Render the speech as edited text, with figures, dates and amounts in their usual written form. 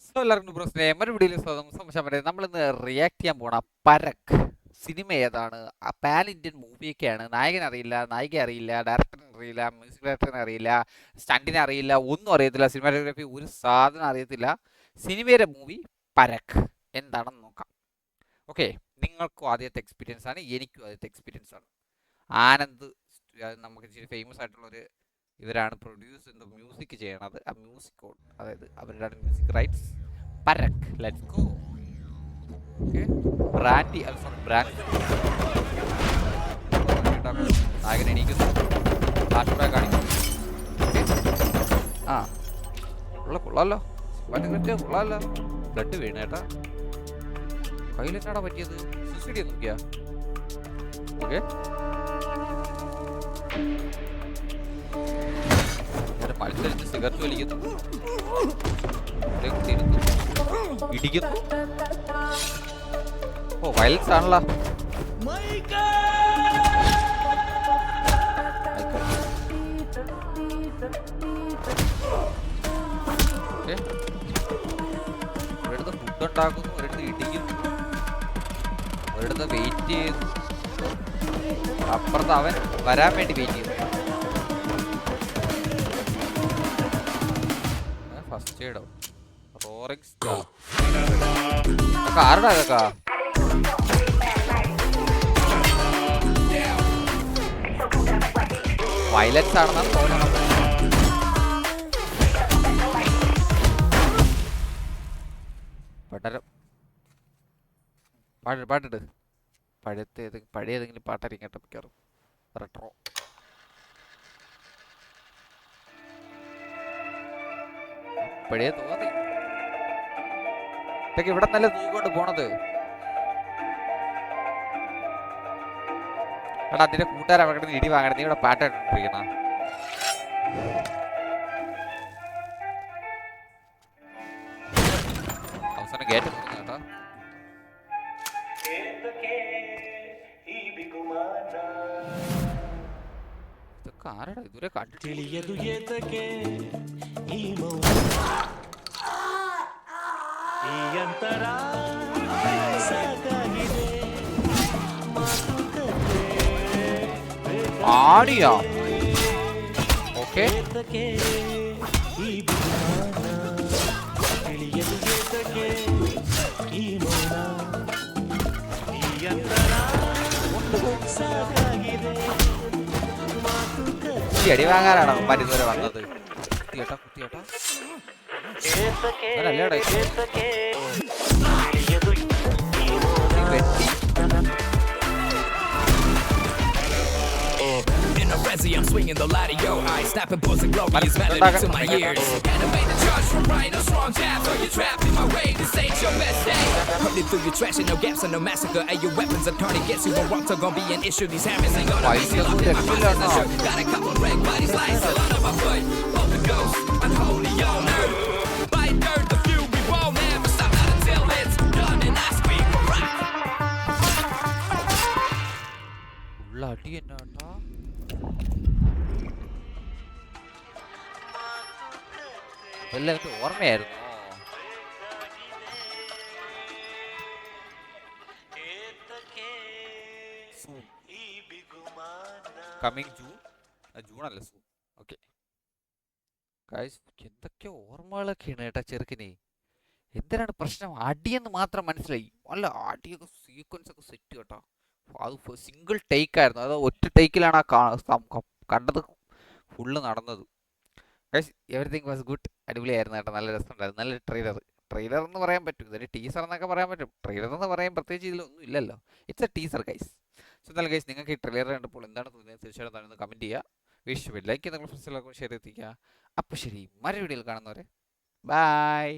So എല്ലാവർക്കും പ്രശ്നം എമ്മയുടെ വീഡിയോയിൽ സ്വാഗതം. നമ്മളിന്ന് റിയാക്ട് ചെയ്യാൻ പോണ പരക് സിനിമ ഏതാണ്? പാൻ ഇന്ത്യൻ മൂവിയൊക്കെയാണ്. നായകൻ അറിയില്ല, നായിക അറിയില്ല, ഡയറക്ടറിനെ അറിയില്ല, മ്യൂസിക് ഡയറക്ടറിനെ അറിയില്ല, സ്റ്റണ്ടിനെ അറിയില്ല, ഒന്നും അറിയത്തില്ല, സിനിമാറ്റോഗ്രാഫി ഒരു സാധനം അറിയത്തില്ല. സിനിമയുടെ മൂവി പരക് എന്താണെന്ന് നോക്കാം. ഓക്കെ, നിങ്ങൾക്കും ആദ്യത്തെ എക്സ്പീരിയൻസ് ആണ്, എനിക്കും ആദ്യത്തെ എക്സ്പീരിയൻസ് ആണ്. ആനന്ദ് നമുക്ക് ഇച്ചിരി ഫേമസ് ആയിട്ടുള്ളൊരു ഇവരാണ് പ്രൊഡ്യൂസ് മ്യൂസിക് ചെയ്യണത്. ആ മ്യൂസിക് അതായത് അവരുടെ music rights Parak. Let's go. Okay, brandy sorry brand നായകൻ എണീക്കുന്നു, ഫ്ലാഷ് ബാക്ക് കാണിക്കുന്നു. ആ കൊള്ളാമല്ലോ, കൊള്ളാമല്ലോ. ബ്ലഡ് വീണ് കേട്ടാ. കയ്യിലെന്നാടാ പറ്റിയത്? സൂസൈഡ് നോക്കിയാ? ഓക്കെ, മത്സരിച്ച് സിഗരറ്റ് വലിക്കുന്നു, ഇടിക്കുന്നു. ഓ, വയലൻസ് ആണല്ലോ. ഒരിടത്ത് ഫുഡ് ഉണ്ടാക്കുന്നു, ഒരിടത്ത് ഇടിക്കുന്നു, ഒരിടത്ത് വെയിറ്റ് ചെയ്യുന്നു, അപ്പുറത്ത് അവൻ വരാൻ വേണ്ടി വെയിറ്റ് ചെയ്യുന്നു. ഫസ്റ്റ് എയ്ഡോ, റോറിംഗ് സ്റ്റാർ ആരുടെ അതൊക്കെ? വയലൻസ് ആണെന്നാണ് തോന്നുന്നത്. പാട്ടിട്ട് പഴയ ഏതെങ്കിലും പാട്ടായിരിക്കും കേട്ടോ മിക്കവാറും. റെട്രോ പഴയ തോന്നി. ഇതൊക്കെ ഇവിടെ നല്ല തൂക്കൊണ്ട് പോണത്. എടാ, അതിന്റെ കൂട്ടുകാരെ അവിടെ ഇടി വാങ്ങണം. നീ ഇവിടെ പാട്ടായിട്ടിരിക്കണ അവസാനം ഗേറ്റ് കേട്ടോ. ഇതൊക്കെ ആരടാ ഇതുവരെ കണ്ടിട്ടില്ല. ആടിയാ? ഓക്കെ, അടി വാങ്ങാനാണോ മരുന്നവരെ വന്നത്? കുത്തിയേട്ടാ കുത്തിയേട്ടാ അല്ലേടാ വെട്ടി. I'm swinging the light of your eyes, snapping pulse and glorious melody to my ears. Animated charge from right or strong jabs, or you're trapped in my way. This ain't your best day. Hurting through your trash and no gaps and no massacre. And your weapons are targets. You won't walk, so gon' be an issue. These hammers ain't gonna be still up in my pocket. Got a couple red bodies lying still under my foot. Both the ghosts, unholy on earth. Bite dirt, the few we won't never stop, not until it's done. And I speak for right. ഉള്ള അടി എന്നാട്ടാ. എല്ലാം എനിക്ക് ഓർമ്മയായിരുന്നു. Coming ജൂണല്ല soon. Okay guys, എന്തൊക്കെ ഓർമ്മകളൊക്കെയാണ് കേട്ടാ ചെറുക്കിനെ. എന്തിനാണ് പ്രശ്നം? അടിയെന്ന് മാത്രം മനസ്സിലായി. അല്ല, അടിയൊക്കെ സീക്വൻസ് ഒക്കെ സെറ്റ് കേട്ടോ. അത് സിംഗിൾ ടേക്ക് ആയിരുന്നു. അത് ഒറ്റ ടേക്കിലാണ് ആ കണ്ടത് ഫുള്ള് നടന്നത്. Guys, everything was good. അടിപൊളിയായിരുന്നു കേട്ടോ, നല്ല രസമുണ്ടായിരുന്നു. നല്ലൊരു ട്രെയിലർ എന്ന് പറയാൻ പറ്റും, ഇതൊരു ടീസർ എന്നൊക്കെ പറയാൻ പറ്റും. ട്രെയിലർ എന്ന് പറയാൻ പ്രത്യേകിച്ച് ഇതിലൊന്നും ഇല്ലല്ലോ. It's A teaser guys. So എന്നാലും ഗൈസ്, നിങ്ങൾക്ക് ഈ ട്രെയിലർ കണ്ടപ്പോൾ എന്താണ് തോന്നിയത് തീർച്ചയായിട്ടും താഴെ കമൻറ്റ് ചെയ്യുക. വിഷ് ലൈക്ക് ചെയ്ത് നിങ്ങൾ ഫ്രണ്ട്സിലൊക്കെ ഷെയർ എത്തിക്കുക. അപ്പോൾ ശരി, മറ്റൊരു വീഡിയോയിൽ കാണുന്നവരെ ബൈ.